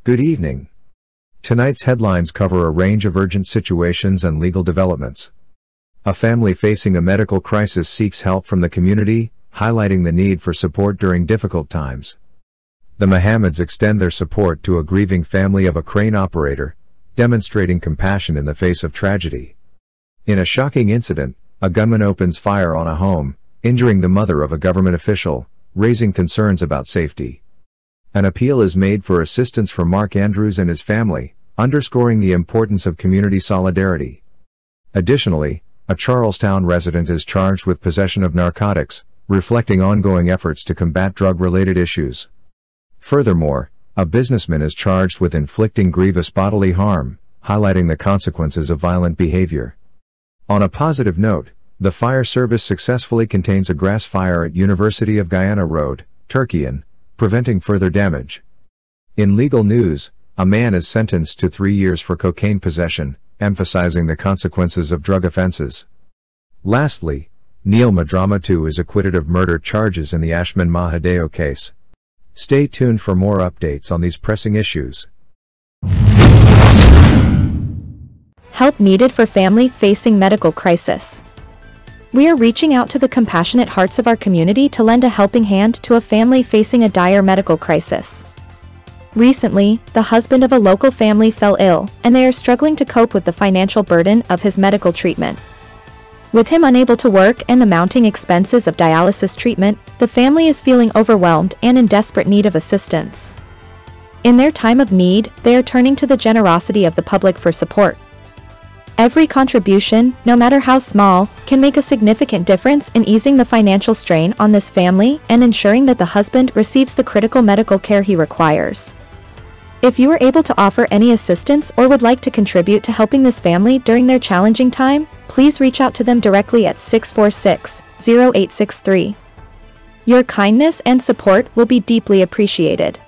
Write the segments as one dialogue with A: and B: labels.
A: Good evening. Tonight's headlines cover a range of urgent situations and legal developments. A family facing a medical crisis seeks help from the community, highlighting the need for support during difficult times. The Mohameds extend their support to a grieving family of a crane operator, demonstrating compassion in the face of tragedy. In a shocking incident, a gunman opens fire on a home, injuring the mother of a government official, raising concerns about safety. An appeal is made for assistance from Mark Andrews and his family, underscoring the importance of community solidarity. Additionally, a Charlestown resident is charged with possession of narcotics, reflecting ongoing efforts to combat drug-related issues. Furthermore, a businessman is charged with inflicting grievous bodily harm, highlighting the consequences of violent behavior. On a positive note, the fire service successfully contains a grass fire at University of Guyana Road, Turkeyen, preventing further damage. In legal news, a man is sentenced to 3 years for cocaine possession, emphasizing the consequences of drug offenses. Lastly, Madramootoo is acquitted of murder charges in the Ashmin Mahadeo case. Stay tuned for more updates on these pressing issues.
B: Help needed for family facing medical crisis. We are reaching out to the compassionate hearts of our community to lend a helping hand to a family facing a dire medical crisis. Recently, the husband of a local family fell ill, and they are struggling to cope with the financial burden of his medical treatment. With him unable to work and the mounting expenses of dialysis treatment, the family is feeling overwhelmed and in desperate need of assistance. In their time of need, they are turning to the generosity of the public for support. Every contribution, no matter how small, can make a significant difference in easing the financial strain on this family and ensuring that the husband receives the critical medical care he requires. If you are able to offer any assistance or would like to contribute to helping this family during their challenging time, please reach out to them directly at 646-0863. Your kindness and support will be deeply appreciated.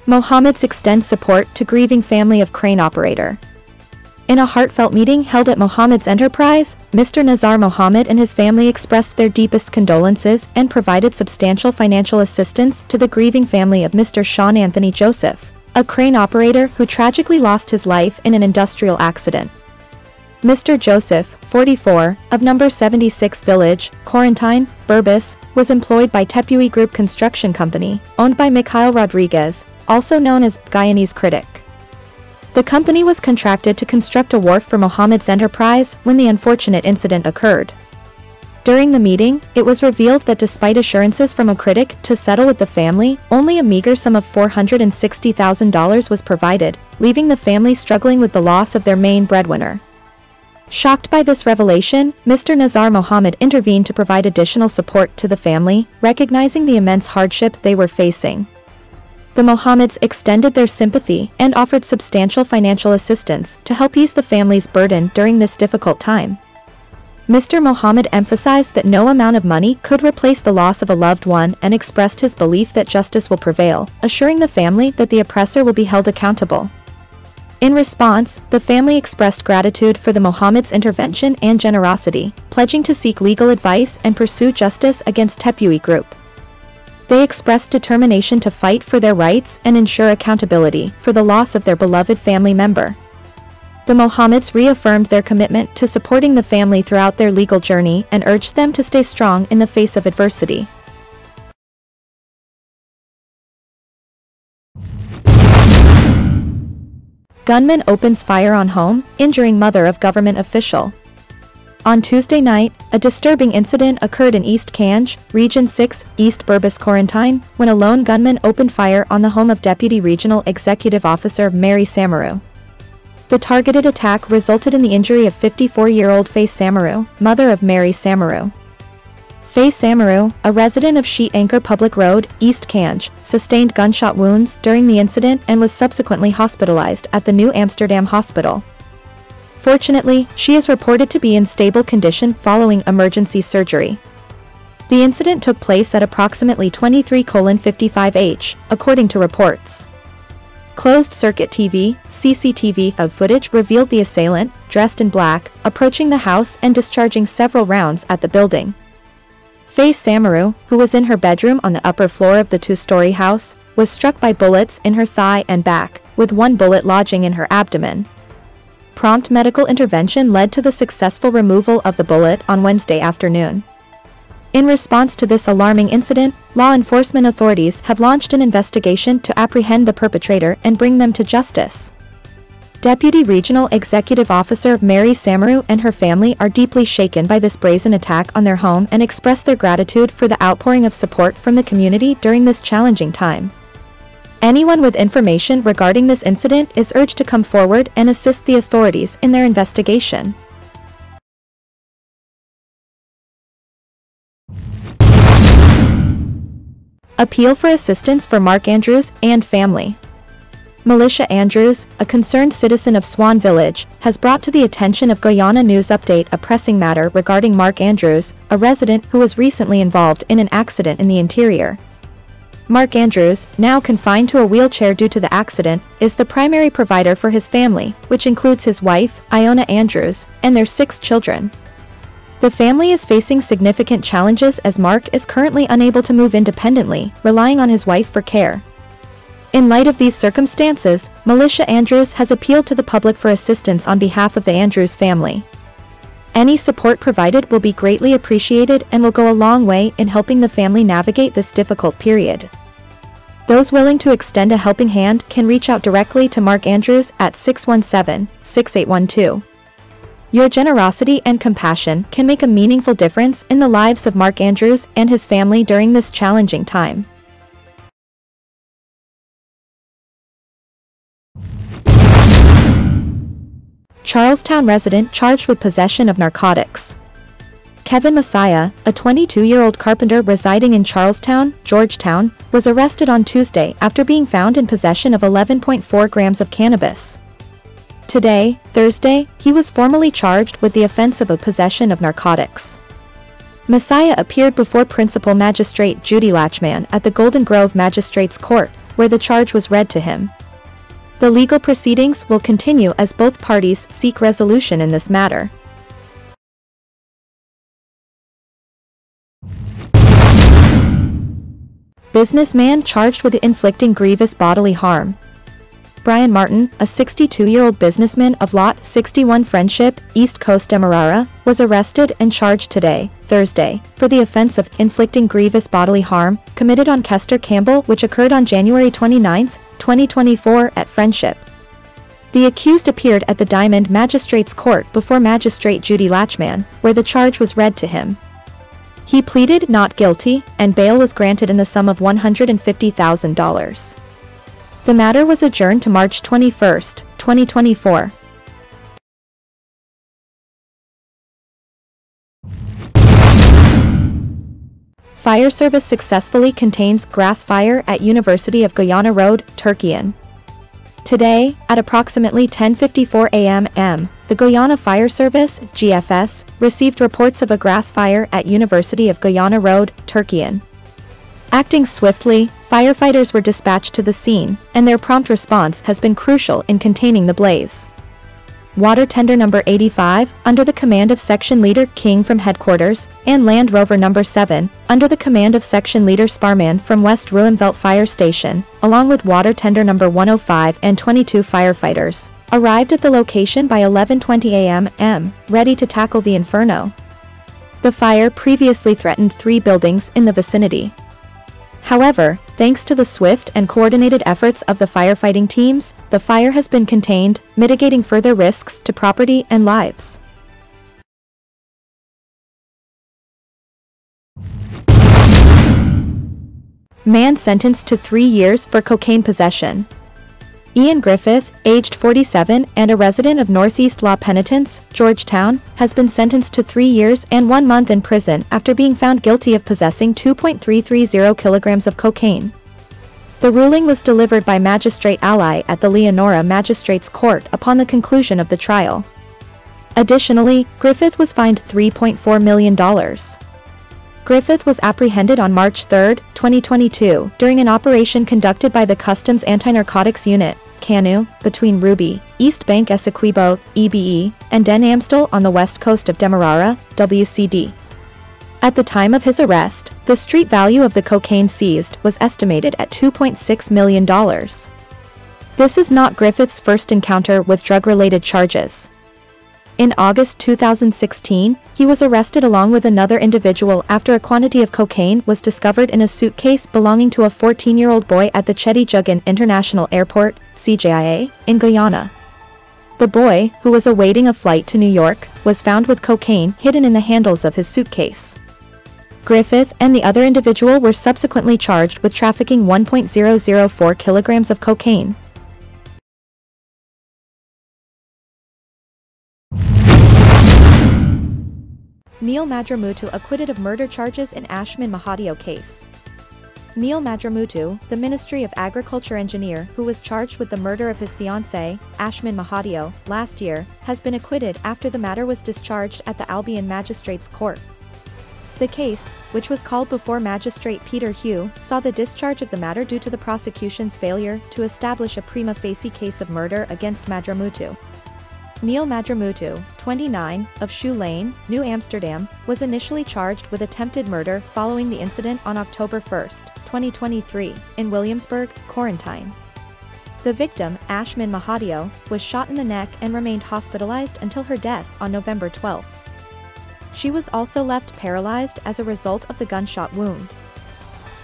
B: Mohameds extend support to grieving family of crane operator. In a heartfelt meeting held at Mohameds Enterprise, Mr. Nazar Mohamed and his family expressed their deepest condolences and provided substantial financial assistance to the grieving family of Mr. Sean Anthony Joseph, a crane operator who tragically lost his life in an industrial accident. Mr. Joseph, 44, of number 76 Village, Quarantine, Burbus, was employed by Turkeyen Group Construction Company, owned by Mikhail Rodriguez, also known as Guyanese Critic. The company was contracted to construct a wharf for Mohameds Enterprise when the unfortunate incident occurred. During the meeting, it was revealed that despite assurances from a critic to settle with the family, only a meager sum of $460,000 was provided, leaving the family struggling with the loss of their main breadwinner. Shocked by this revelation, Mr. Nazar Mohamed intervened to provide additional support to the family, recognizing the immense hardship they were facing. The Mohameds extended their sympathy and offered substantial financial assistance to help ease the family's burden during this difficult time. Mr. Mohamed emphasized that no amount of money could replace the loss of a loved one and expressed his belief that justice will prevail, assuring the family that the oppressor will be held accountable. In response, the family expressed gratitude for the Mohameds' intervention and generosity, pledging to seek legal advice and pursue justice against Turkeyen Group. They expressed determination to fight for their rights and ensure accountability for the loss of their beloved family member. The Mohameds reaffirmed their commitment to supporting the family throughout their legal journey and urged them to stay strong in the face of adversity. Gunman opens fire on home, injuring mother of government official. On Tuesday night, a disturbing incident occurred in East Kanj, Region 6, East Burbus Quarantine, when a lone gunman opened fire on the home of Deputy Regional Executive Officer Mary Samaru. The targeted attack resulted in the injury of 54-year-old Faye Samaru, mother of Mary Samaru. Faye Samaru, a resident of Sheet Anchor Public Road, East Kanj, sustained gunshot wounds during the incident and was subsequently hospitalized at the New Amsterdam Hospital. Fortunately, she is reported to be in stable condition following emergency surgery. The incident took place at approximately 23:55 according to reports. Closed-circuit CCTV footage revealed the assailant, dressed in black, approaching the house and discharging several rounds at the building. Faye Samaru, who was in her bedroom on the upper floor of the two-story house, was struck by bullets in her thigh and back, with one bullet lodging in her abdomen. Prompt medical intervention led to the successful removal of the bullet on Wednesday afternoon. In response to this alarming incident, law enforcement authorities have launched an investigation to apprehend the perpetrator and bring them to justice. Deputy Regional Executive Officer Mary Samaru and her family are deeply shaken by this brazen attack on their home and express their gratitude for the outpouring of support from the community during this challenging time. Anyone with information regarding this incident is urged to come forward and assist the authorities in their investigation. Appeal for assistance for Mark Andrews and family. Militia Andrews, a concerned citizen of Swan Village, has brought to the attention of Guyana News Update a pressing matter regarding Mark Andrews, a resident who was recently involved in an accident in the interior. Mark Andrews, now confined to a wheelchair due to the accident, is the primary provider for his family, which includes his wife, Iona Andrews, and their 6 children. The family is facing significant challenges as Mark is currently unable to move independently, relying on his wife for care. In light of these circumstances, Militia Andrews has appealed to the public for assistance on behalf of the Andrews family. Any support provided will be greatly appreciated and will go a long way in helping the family navigate this difficult period. Those willing to extend a helping hand can reach out directly to Mark Andrews at 617-6812. Your generosity and compassion can make a meaningful difference in the lives of Mark Andrews and his family during this challenging time. Charlestown resident charged with possession of narcotics. Kevin Messiah, a 22-year-old carpenter residing in Charlestown, Georgetown, was arrested on Tuesday after being found in possession of 11.4 grams of cannabis. Today, Thursday, he was formally charged with the offense of possession of narcotics. Messiah appeared before Principal Magistrate Judy Latchman at the Golden Grove Magistrates Court, where the charge was read to him. The legal proceedings will continue as both parties seek resolution in this matter. Businessman charged with inflicting grievous bodily harm. Brian Martin, a 62-year-old businessman of Lot 61 Friendship, East Coast Demerara, was arrested and charged today, Thursday, for the offense of inflicting grievous bodily harm committed on Kester Campbell, which occurred on January 29, 2024 at Friendship. The accused appeared at the Diamond Magistrates Court before Magistrate Judy Latchman, where the charge was read to him. He pleaded not guilty, and bail was granted in the sum of $150,000. The matter was adjourned to March 21, 2024. Fire service successfully contains grass fire at University of Guyana Road, Turkeyen. Today, at approximately 10:54 a.m., the Guyana Fire Service, GFS, received reports of a grass fire at University of Guyana Road, Turkeyen. Acting swiftly, firefighters were dispatched to the scene, and their prompt response has been crucial in containing the blaze. Water Tender No. 85, under the command of Section Leader King from headquarters, and Land Rover No. 7, under the command of Section Leader Sparman from West Ruimveldt Fire Station, along with Water Tender No. 105 and 22 firefighters, arrived at the location by 11:20 a.m., ready to tackle the inferno. The fire previously threatened 3 buildings in the vicinity. However, thanks to the swift and coordinated efforts of the firefighting teams, the fire has been contained, mitigating further risks to property and lives. Man sentenced to 3 years for cocaine possession. Ian Griffith, aged 47 and a resident of Northeast Law Penitence, Georgetown, has been sentenced to 3 years and 1 month in prison after being found guilty of possessing 2.330 kilograms of cocaine. The ruling was delivered by Magistrate Ally at the Leonora Magistrates Court upon the conclusion of the trial. Additionally, Griffith was fined $3.4 million. Griffith was apprehended on March 3, 2022, during an operation conducted by the Customs Anti-Narcotics Unit, CANU, between Ruby, East Bank Essequibo, EBE, and Den Amstel on the west coast of Demerara, WCD. At the time of his arrest, the street value of the cocaine seized was estimated at $2.6 million. This is not Griffith's first encounter with drug-related charges. In August 2016, he was arrested along with another individual after a quantity of cocaine was discovered in a suitcase belonging to a 14-year-old boy at the Chetty International Airport, CJIA, in Guyana. The boy, who was awaiting a flight to New York, was found with cocaine hidden in the handles of his suitcase. Griffith and the other individual were subsequently charged with trafficking 1.004 kilograms of cocaine. Neil Madramootoo acquitted of murder charges in Ashmin Mahadeo case. Neil Madramootoo, the Ministry of Agriculture engineer who was charged with the murder of his fiancée, Ashmin Mahadeo, last year, has been acquitted after the matter was discharged at the Albion Magistrates Court. The case, which was called before Magistrate Peter Hugh, saw the discharge of the matter due to the prosecution's failure to establish a prima facie case of murder against Madramootoo. Neil Madramootoo, 29, of Shoe Lane, New Amsterdam, was initially charged with attempted murder following the incident on October 1, 2023, in Williamsburg, Quarantine. The victim, Ashmin Mahadeo, was shot in the neck and remained hospitalized until her death on November 12. She was also left paralyzed as a result of the gunshot wound.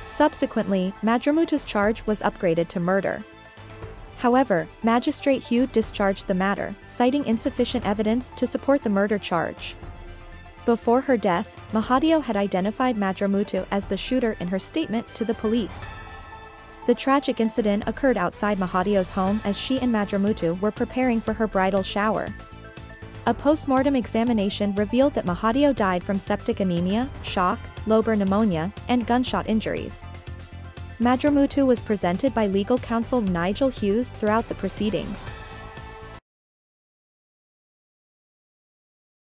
B: Subsequently, Madramootoo's charge was upgraded to murder. However, Magistrate Hugh discharged the matter, citing insufficient evidence to support the murder charge. Before her death, Mahadeo had identified Madramootoo as the shooter in her statement to the police. The tragic incident occurred outside Mahadeo's home as she and Madramootoo were preparing for her bridal shower. A post-mortem examination revealed that Mahadeo died from septic anemia, shock, lobar pneumonia, and gunshot injuries. Madramootoo was presented by legal counsel Nigel Hughes throughout the proceedings.